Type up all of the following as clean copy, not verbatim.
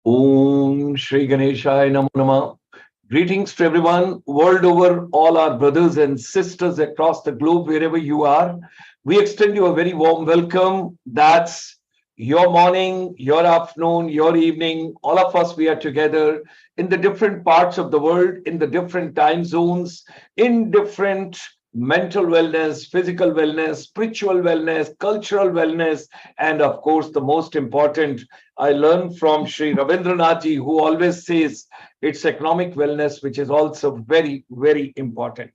Om Shri Ganeshaya Namo Nama. Greetings to everyone world over, all our brothers and sisters across the globe, wherever you are. We extend you a very warm welcome. That's your morning, your afternoon, your evening. All of us, we are together in the different parts of the world, in the different time zones, in different mental wellness, physical wellness, spiritual wellness, cultural wellness, and of course, the most important, I learned from Sri Ravindranath ji, who always says it's economic wellness, which is also very, very important.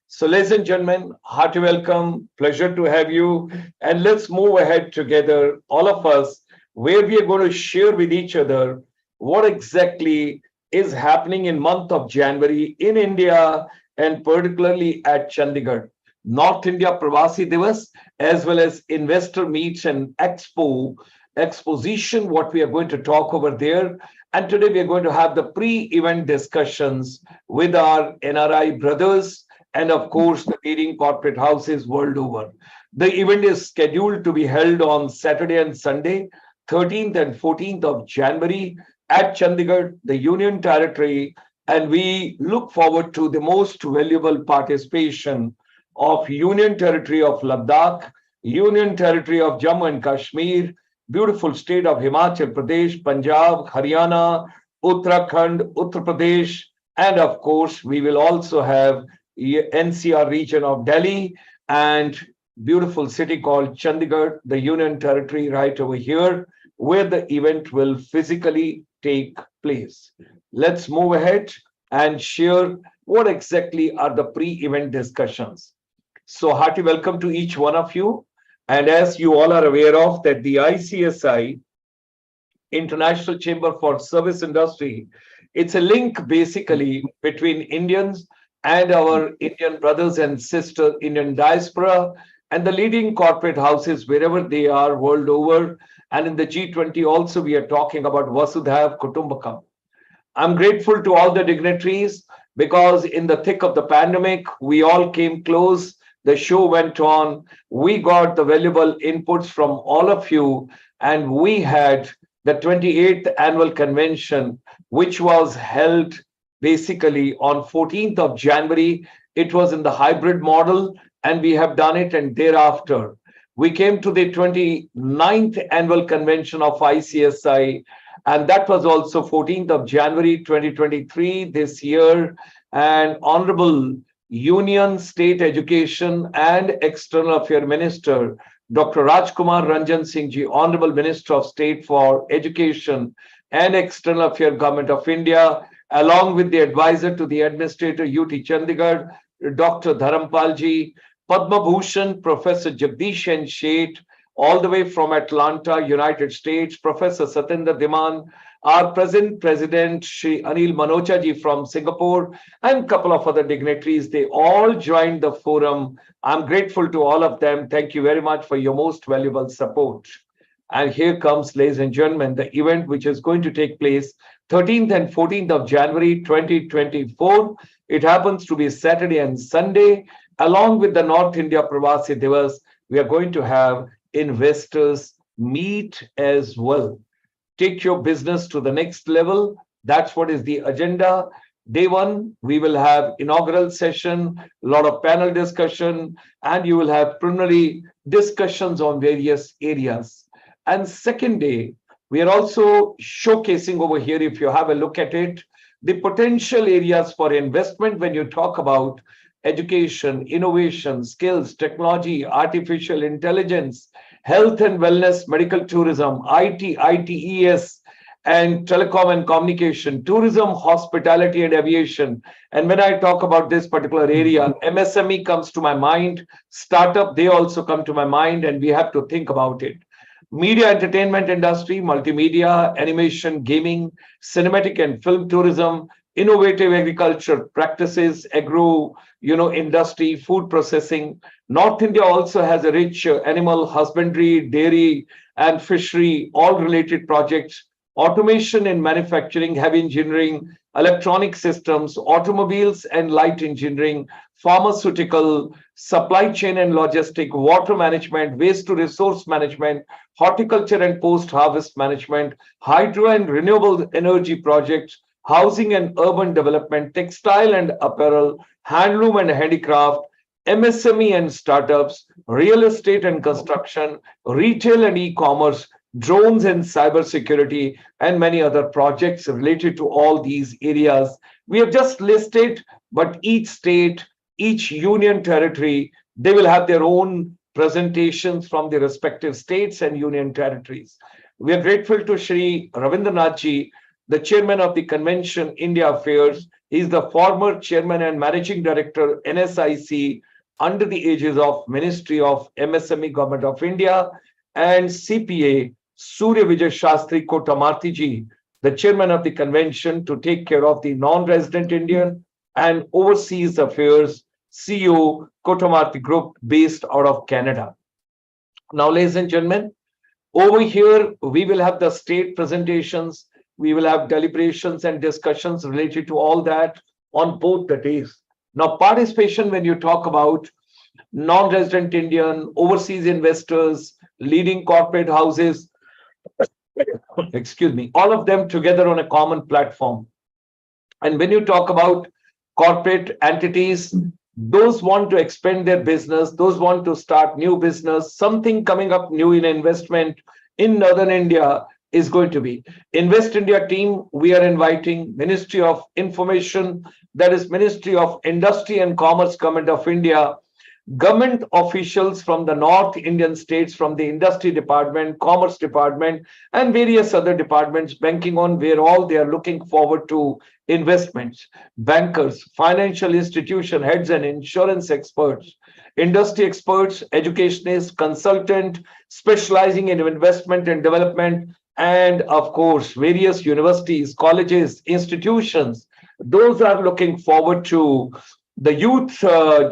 So, ladies and gentlemen, hearty welcome. Pleasure to have you. And let's move ahead together, all of us, where we are going to share with each other what exactly is happening in month of January in India and particularly at Chandigarh. North India Pravasi Divas, as well as investor meets and exposition, what we are going to talk over there. And today we are going to have the pre-event discussions with our NRI brothers and of course the leading corporate houses world over. The event is scheduled to be held on Saturday and Sunday, 13th and 14th of January at Chandigarh, the Union Territory, and we look forward to the most valuable participation of Union Territory of Ladakh, Union Territory of Jammu and Kashmir, beautiful state of Himachal Pradesh, Punjab, Haryana, Uttarakhand, Uttar Pradesh, and of course, we will also have NCR region of Delhi and beautiful city called Chandigarh, the Union Territory right over here, where the event will physically take place. Let's move ahead and share what exactly are the pre-event discussions. So hearty welcome to each one of you. And as you all are aware of that the ICSI, International Chamber for Service Industry, it's a link basically between Indians and our Indian brothers and sisters, Indian diaspora, and the leading corporate houses wherever they are world over. And in the G20 also, we are talking about Vasudhaiv Kutumbakam. I'm grateful to all the dignitaries because in the thick of the pandemic, we all came close. The show went on. We got the valuable inputs from all of you, and we had the 28th annual convention, which was held basically on 14th of January. It was in the hybrid model, and we have done it. And thereafter, we came to the 29th annual convention of ICSI, and that was also 14th of January 2023 this year. And Honorable Union State Education and External Affairs Minister Dr. Rajkumar Ranjan Singh ji, Honorable Minister of State for Education and External Affairs Government of India, along with the advisor to the Administrator UT Chandigarh, Dr. Dharampal ji, Padma Bhushan, Professor Jagdish N. Sheth, all the way from Atlanta, United States, Professor Satinder Dhiman, our present President, Shri Anil Manocha ji from Singapore, and a couple of other dignitaries. They all joined the forum. I'm grateful to all of them. Thank you very much for your most valuable support. And here comes, ladies and gentlemen, the event which is going to take place 13th and 14th of January 2024. It happens to be Saturday and Sunday. Along with the North India Pravasi Divas, we are going to have investors meet as well. Take your business to the next level. That's what is the agenda. Day one, we will have inaugural session, a lot of panel discussion, and you will have preliminary discussions on various areas. And second day, we are also showcasing over here, if you have a look at it, the potential areas for investment when you talk about education, innovation, skills, technology, artificial intelligence, health and wellness, medical tourism, IT, ITES, and telecom and communication, tourism, hospitality, and aviation. And when I talk about this particular area, MSME comes to my mind, startup, they also come to my mind, and we have to think about it. Media entertainment industry, multimedia, animation, gaming, cinematic and film tourism, innovative agriculture practices, agro, industry, food processing. North India also has a rich animal husbandry, dairy, and fishery, all related projects. automation in manufacturing, heavy engineering, electronic systems, automobiles and light engineering, pharmaceutical, supply chain and logistic, water management, waste to resource management, horticulture and post-harvest management, hydro and renewable energy projects, housing and urban development, textile and apparel, handloom and handicraft, MSME and startups, real estate and construction, retail and e-commerce, drones and cybersecurity, and many other projects related to all these areas. We have just listed, but each state, each union territory, they will have their own presentations from the respective states and union territories. We are grateful to Shri Ravindranath ji, the chairman of the Convention India Affairs. He is the former chairman and managing director NSIC under the aegis of Ministry of MSME Government of India, and CPA Surya Vijay Sastri Kotamarti ji, the chairman of the convention, to take care of the non-resident Indian and overseas affairs, CEO Kotamarti Group based out of Canada. Now, ladies and gentlemen, over here we will have the state presentations. We will have deliberations and discussions related to all that on both the days. Now, participation, when you talk about non-resident Indian, overseas investors, leading corporate houses, excuse me, all of them together on a common platform. And when you talk about corporate entities, those want to expand their business, those want to start new business, something coming up new in investment in Northern India is going to be. Invest India team, we are inviting Ministry of Information, that is Ministry of Industry and Commerce, Government of India, government officials from the North Indian states, from the Industry Department, Commerce Department, and various other departments, banking on where all they are looking forward to investments, bankers, financial institution heads and insurance experts, industry experts, educationists, consultant, specializing in investment and development, and of course, various universities, colleges, institutions. Those are looking forward to the youth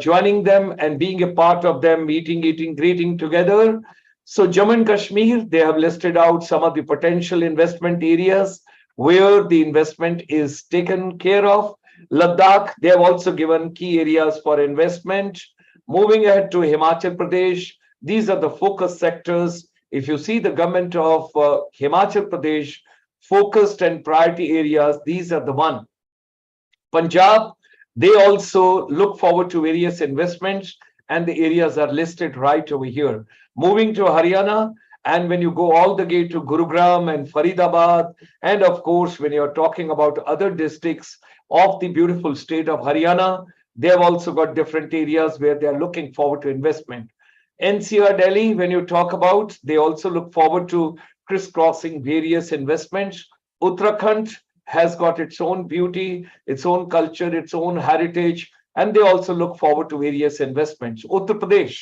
joining them and being a part of them, meeting, eating, greeting together. So Jammu and Kashmir, they have listed out some of the potential investment areas where the investment is taken care of. Ladakh, they have also given key areas for investment. Moving ahead to Himachal Pradesh, these are the focus sectors. If you see the government of Himachal Pradesh, focused and priority areas, these are the one. Punjab, they also look forward to various investments, and the areas are listed right over here. Moving to Haryana, and when you go all the way to Gurugram and Faridabad, and of course, when you're talking about other districts of the beautiful state of Haryana, they have also got different areas where they are looking forward to investment. NCR Delhi, when you talk about, they also look forward to crisscrossing various investments. Uttarakhand has got its own beauty, its own culture, its own heritage, and they also look forward to various investments. Uttar Pradesh,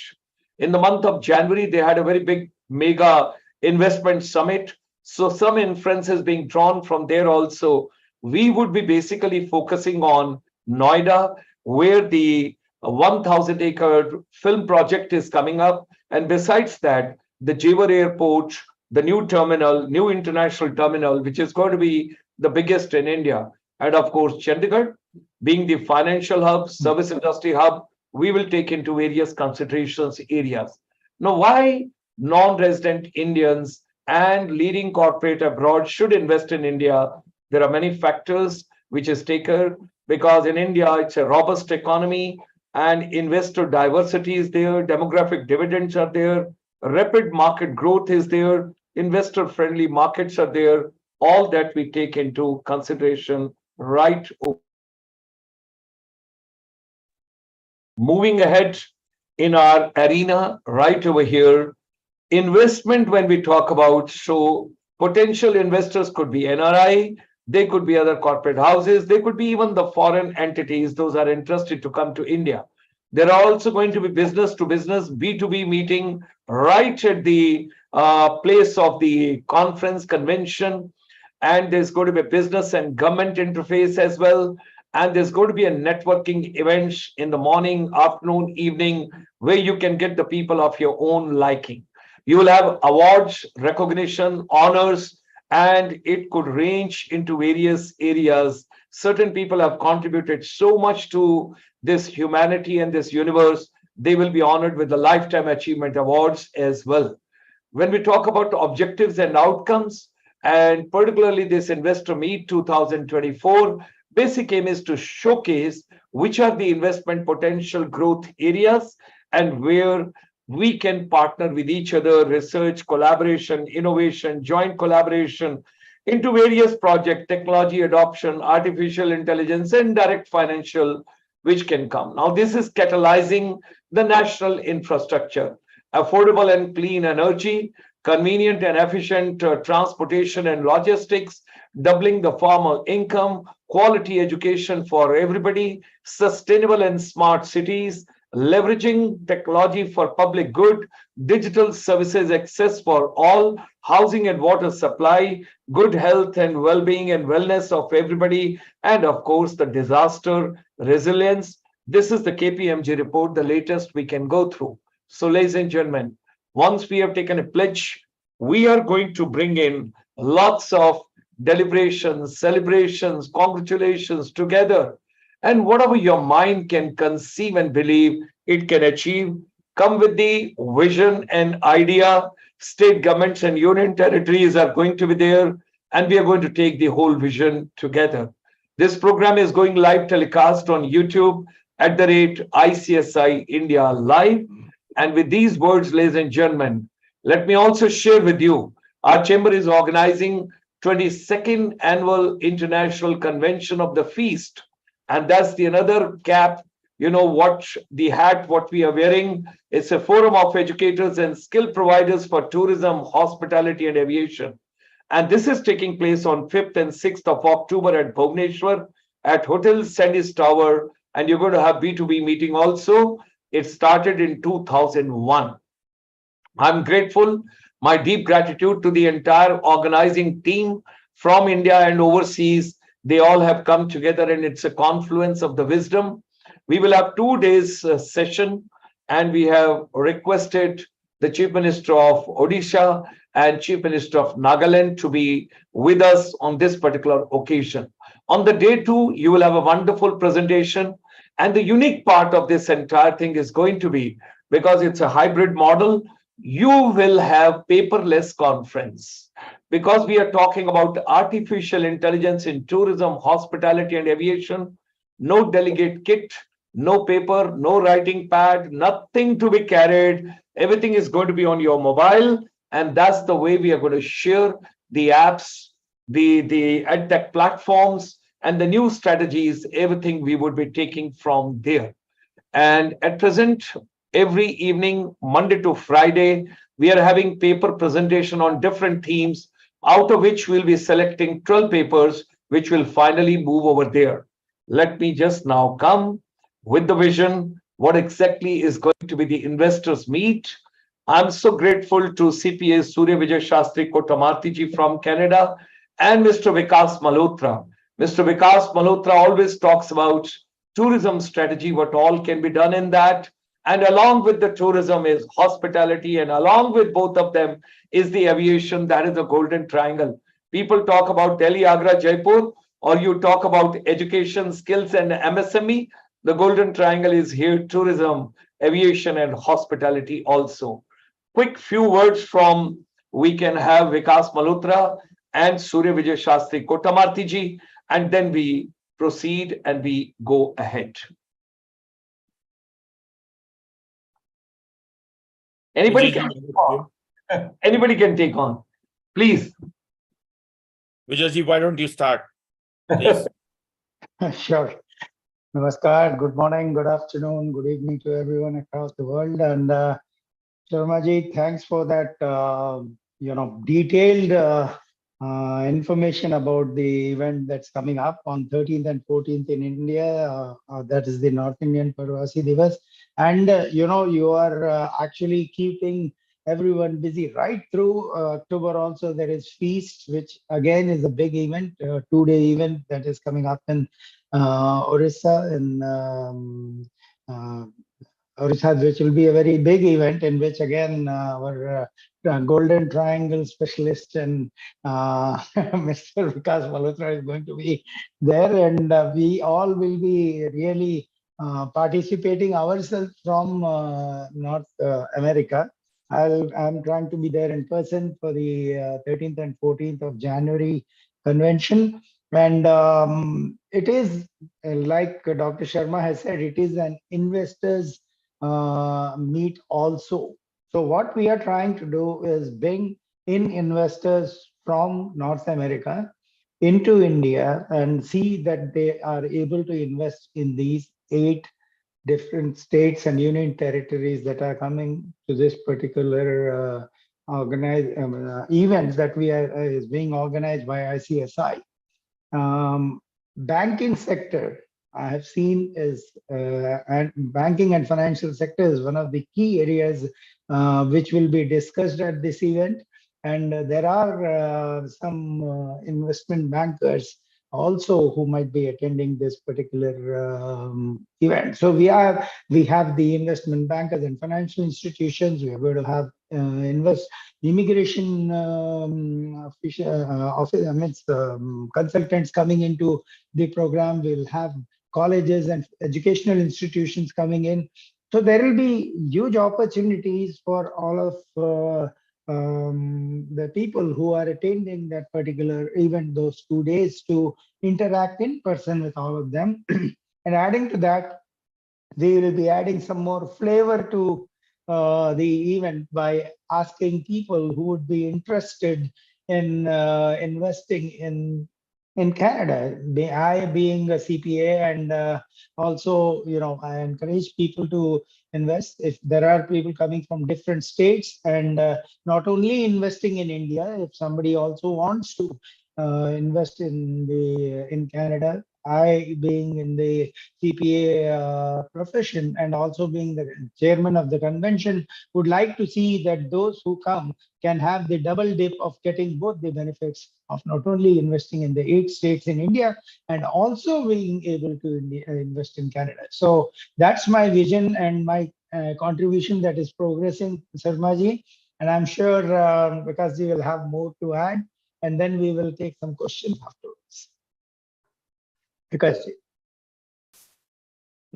in the month of January, they had a very big mega investment summit. So some inference is being drawn from there also. We would be basically focusing on Noida, where the 1,000-acre film project is coming up. And besides that, the Jewar Airport, the new terminal, new international terminal, which is going to be the biggest in India. And of course, Chandigarh, being the financial hub, service industry hub, we will take into various considerations areas. Now, why non-resident Indians and leading corporate abroad should invest in India? There are many factors which is taken, because in India, it's a robust economy and investor diversity is there, demographic dividends are there, rapid market growth is there, investor-friendly markets are there. All that we take into consideration right over. Moving ahead in our arena right over here, investment when we talk about, so potential investors could be NRI, they could be other corporate houses, they could be even the foreign entities, those are interested to come to India. There are also going to be business to business, B2B meeting right at the place of the conference convention. And there's going to be a business and government interface as well. And there's going to be a networking events in the morning, afternoon, evening, where you can get the people of your own liking. You will have awards, recognition, honors, and it could range into various areas. Certain people have contributed so much to this humanity and this universe, they will be honored with the Lifetime Achievement Awards as well. When we talk about objectives and outcomes, and particularly this Investor Meet 2024, basic aim is to showcase which are the investment potential growth areas and where we can partner with each other, research, collaboration, innovation, joint collaboration into various projects, technology adoption, artificial intelligence, and direct financial, which can come. Now, this is catalyzing the national infrastructure, affordable and clean energy, convenient and efficient transportation and logistics, doubling the farmer income, quality education for everybody, sustainable and smart cities, leveraging technology for public good, digital services access for all, housing and water supply, good health and well-being and wellness of everybody, and of course the disaster resilience. This is the KPMG report, the latest we can go through. So, ladies and gentlemen, once we have taken a pledge, we are going to bring in lots of deliberations, celebrations, congratulations together. And whatever your mind can conceive and believe it can achieve, come with the vision and idea. State governments and union territories are going to be there, and we are going to take the whole vision together. This program is going live telecast on YouTube at the rate ICSI India Live. And with these words, ladies and gentlemen, let me also share with you, our chamber is organizing 22nd Annual International Convention of the Feast. And that's the another cap, what the hat, what we are wearing. It's a forum of educators and skill providers for tourism, hospitality, and aviation. And this is taking place on 5th and 6th of October at Bhubaneswar at Hotel Sandys Tower. And you're going to have B2B meeting also. It started in 2001. I'm grateful, my deep gratitude to the entire organizing team from India and overseas. They all have come together, and it's a confluence of the wisdom. We will have 2 days session, and we have requested the Chief Minister of Odisha and Chief Minister of Nagaland to be with us on this particular occasion. On the day 2, you will have a wonderful presentation. And the unique part of this entire thing is going to be, because it's a hybrid model, you will have paperless conference. Because we are talking about artificial intelligence in tourism, hospitality, and aviation, no delegate kit, no paper, no writing pad, nothing to be carried. Everything is going to be on your mobile. And that's the way we are going to share the apps, the edtech platforms, and the new strategies, everything we would be taking from there. And at present, every evening, Monday to Friday, we are having paper presentation on different themes, out of which we'll be selecting 12 papers, which will finally move over there. Let me just now come with the vision, what exactly is going to be the investors meet. I'm so grateful to CPA Surya Vijay Sastri Kotamarti ji from Canada and Mr. Vikas Malhotra. Mr. Vikas Malhotra always talks about tourism strategy, what all can be done in that. And along with the tourism is hospitality, and along with both of them is the aviation. That is the golden triangle. People talk about Delhi, Agra, Jaipur, or you talk about education, skills, and MSME. The golden triangle is here: tourism, aviation, and hospitality also. Quick few words from, we can have Vikas Malhotra and Surya Vijay Sastri Kotamarti ji, and then we proceed and we go ahead. Anybody can take on. Anybody can take on. Please. Vijay, why don't you start? Please. Sure. Namaskar. Good morning, good afternoon, good evening to everyone across the world. And Sharmaji, thanks for that, detailed information about the event that's coming up on 13th and 14th in India. That is the North Indian Pravasi Divas. And, you are actually keeping everyone busy right through October. Also, there is Feast, which again is a big event, 2-day event that is coming up in Orissa, in which will be a very big event in which again our Golden Triangle specialist and Mr. Vikas Malhotra is going to be there, and we all will be really participating ourselves from North America. I'm trying to be there in person for the 13th and 14th of January convention. And it is like Dr. Sharma has said, it is an investors meet also. So what we are trying to do is bring in investors from North America into India and see that they are able to invest in these 8 different states and union territories that are coming to this particular organized event that we are is being organized by ICSI. Banking sector, I have seen is and banking and financial sector is one of the key areas which will be discussed at this event. And there are some investment bankers also who might be attending this particular event. So we have the investment bankers and financial institutions. We are going to have immigration office, consultants coming into the program. We'll have colleges and educational institutions coming in. So there will be huge opportunities for all of the people who are attending that particular event, those 2 days, to interact in person with all of them. And adding to that, we will be adding some more flavor to the event by asking people who would be interested in investing in Canada. I being a CPA, and also, I encourage people to invest. If there are people coming from different states, and not only investing in India, if somebody also wants to invest in Canada, I being in the CPA profession and also being the chairman of the convention, would like to see that those who come can have the double dip of getting both the benefits of not only investing in the 8 states in India and also being able to invest in Canada. So that's my vision and my contribution that is progressing, Sarmaji. And I'm sure because we will have more to add, and then we will take some questions afterwards. Because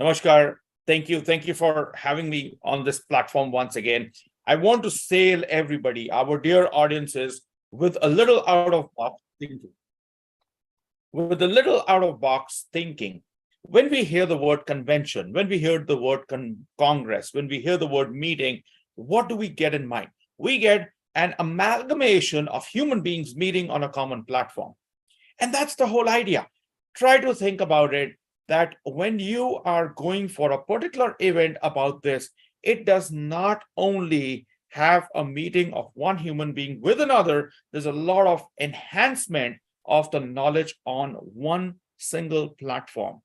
Namaskar. Thank you. Thank you for having me on this platform once again. I want to sail everybody, our dear audiences, with a little out of box thinking. With a little out of box thinking. When we hear the word convention, when we hear the word Congress, when we hear the word meeting, what do we get in mind? We get an amalgamation of human beings meeting on a common platform. And that's the whole idea. Try to think about it, that when you are going for a particular event about this, it does not only have a meeting of one human being with another, there's a lot of enhancement of the knowledge on one single platform.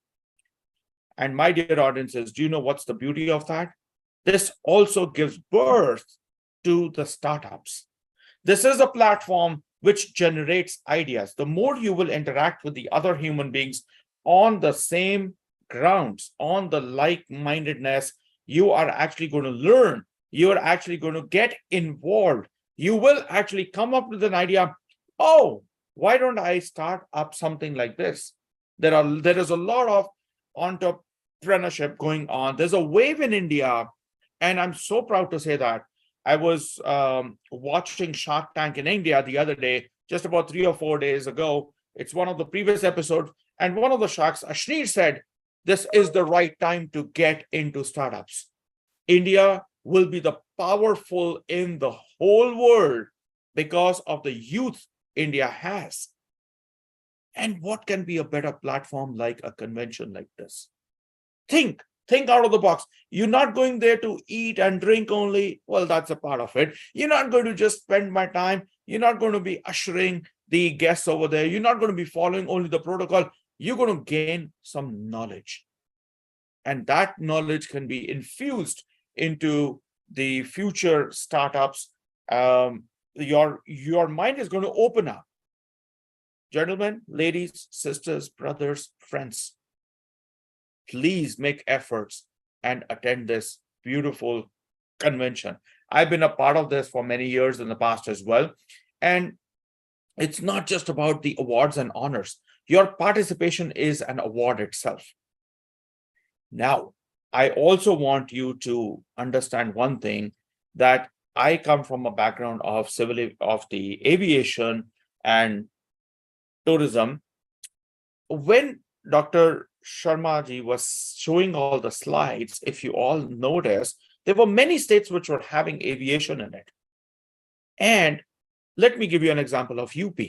And my dear audiences, do you know what's the beauty of that? This also gives birth to the startups. This is a platform which generates ideas. The more you will interact with the other human beings on the same grounds, on the like-mindedness, you are actually going to learn. You are actually going to get involved. You will actually come up with an idea. Oh, why don't I start up something like this? There is a lot of entrepreneurship going on. There's a wave in India, and I'm so proud to say that. I was watching Shark Tank in India the other day, just about 3 or 4 days ago. It's one of the previous episodes. And one of the sharks, Ashnir, said, this is the right time to get into startups. India will be the powerful in the whole world because of the youth India has. And what can be a better platform like a convention like this? Think out of the box. You're not going there to eat and drink only. Well, that's a part of it. You're not going to just spend my time. You're not going to be ushering the guests over there. You're not going to be following only the protocol. You're going to gain some knowledge. And that knowledge can be infused into the future startups. Your mind is going to open up. Gentlemen, ladies, sisters, brothers, friends, please make efforts and attend this beautiful convention. I've been a part of this for many years in the past as well. And it's not just about the awards and honors. Your participation is an award itself. Now, I also want you to understand one thing, that I come from a background of the aviation and tourism. When Dr. Sharma ji was showing all the slides, if you all notice, there were many states which were having aviation in it. And let me give you an example of UP.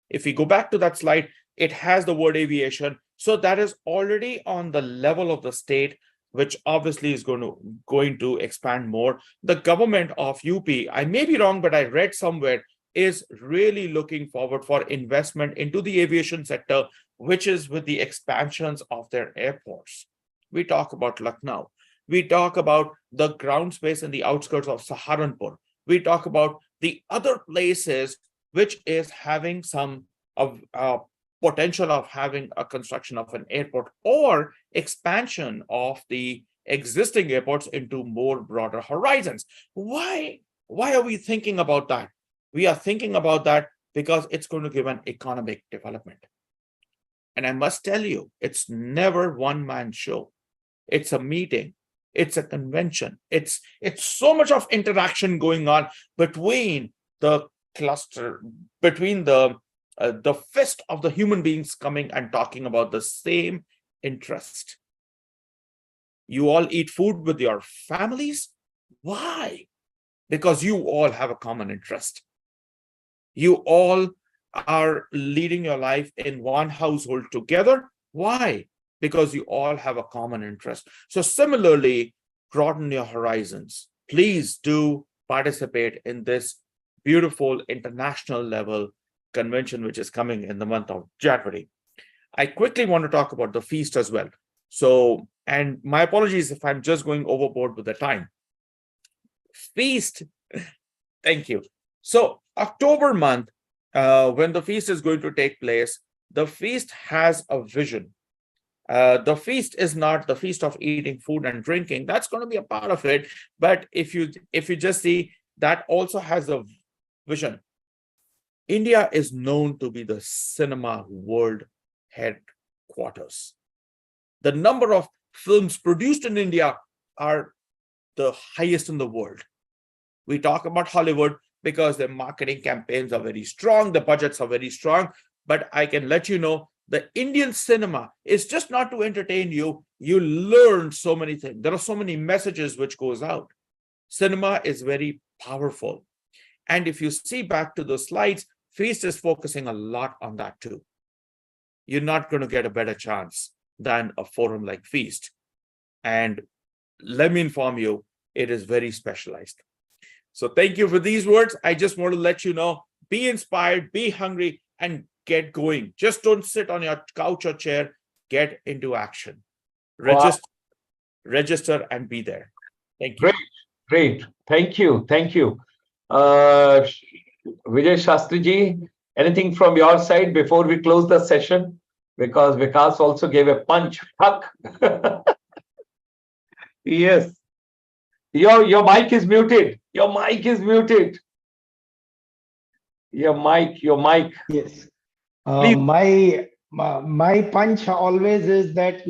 If we go back to that slide, it has the word aviation. So that is already on the level of the state, which obviously is going to expand more. The government of UP, I may be wrong, but I read somewhere, is really looking forward for investment into the aviation sector, which is with the expansions of their airports. We talk about Lucknow. We talk about the ground space in the outskirts of Saharanpur. We talk about the other places which is having some potential of having a construction of an airport or expansion of the existing airports into more broader horizons. Why are we thinking about that? We are thinking about that because it's going to give an economic development. And I must tell you, it's never one-man show. It's a meeting. It's a convention. It's so much of interaction going on between the cluster, between the fist of the human beings coming and talking about the same interest. You all eat food with your families. Why? Because you all have a common interest. You all are leading your life in one household together. Why? Because you all have a common interest. So similarly, broaden your horizons. Please do participate in this beautiful international level convention, which is coming in the month of January. I quickly want to talk about the feast as well. So, and my apologies if I'm just going overboard with the time. Feast, thank you. So October month, when the feast is going to take place, the feast has a vision. The feast is not the feast of eating food and drinking. That's going to be a part of it. But if you just see, that also has a vision. India is known to be the cinema world headquarters. The number of films produced in India are the highest in the world. We talk about Hollywood because their marketing campaigns are very strong, the budgets are very strong, but I can let you know the Indian cinema is just not to entertain you. You learn so many things. There are so many messages which goes out. Cinema is very powerful. And if you see back to the slides, Feast is focusing a lot on that too. You're not going to get a better chance than a forum like Feast. And let me inform you, it is very specialized. So thank you for these words. I just want to let you know, be inspired, be hungry, and get going. Just don't sit on your couch or chair. Get into action. Register and be there. Thank you. Great. Thank you. Vijay Sastri ji, anything from your side before we close the session? Because Vikas also gave a punch. Yes. Your mic is muted. Your mic. Yes. Please. My punch always is that,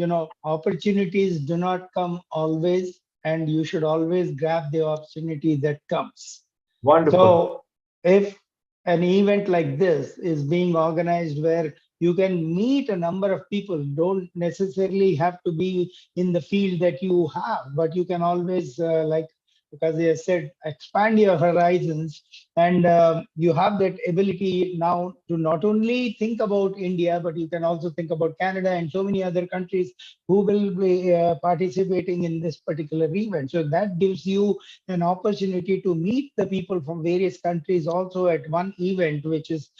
opportunities do not come always, and you should always grab the opportunity that comes. Wonderful. So if an event like this is being organized where you can meet a number of people, don't necessarily have to be in the field that you have, but you can always, because they said, expand your horizons, and you have that ability now to not only think about India, but you can also think about Canada and so many other countries who will be participating in this particular event. So that gives you an opportunity to meet the people from various countries also at one event, which is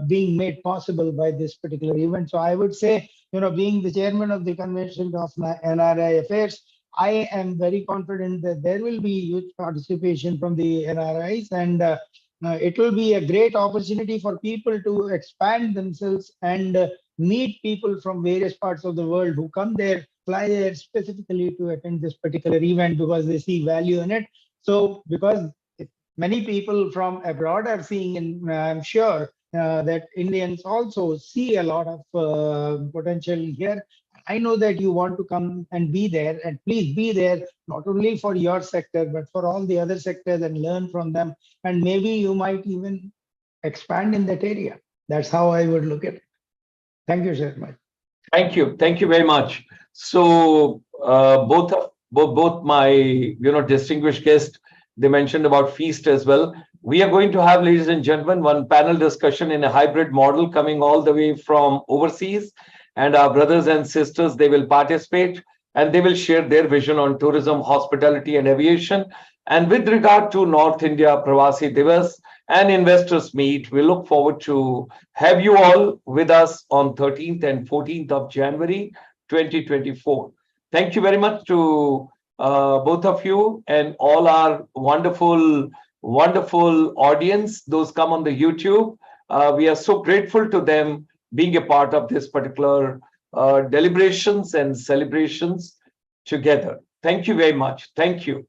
being made possible by this particular event. So I would say, being the chairman of the convention of NRI affairs, I am very confident that there will be huge participation from the NRIs, and it will be a great opportunity for people to expand themselves and meet people from various parts of the world who come there fly there specifically to attend this particular event because they see value in it. So because many people from abroad are seeing, and I'm sure that Indians also see a lot of potential here. I know that you want to come and be there, and please be there, not only for your sector, but for all the other sectors and learn from them. And maybe you might even expand in that area. That's how I would look at it. Thank you so much. Thank you. Thank you very much. So both my distinguished guests, they mentioned about feast as well. We are going to have, ladies and gentlemen, one panel discussion in a hybrid model coming all the way from overseas, and our brothers and sisters, they will participate and they will share their vision on tourism, hospitality, and aviation. And with regard to North India Pravasi Divas and investors meet, we look forward to have you all with us on 13th and 14th of January 2024. Thank you very much to both of you and all our wonderful audience, those come on the YouTube. We are so grateful to them being a part of this particular deliberations and celebrations together. Thank you very much. Thank you.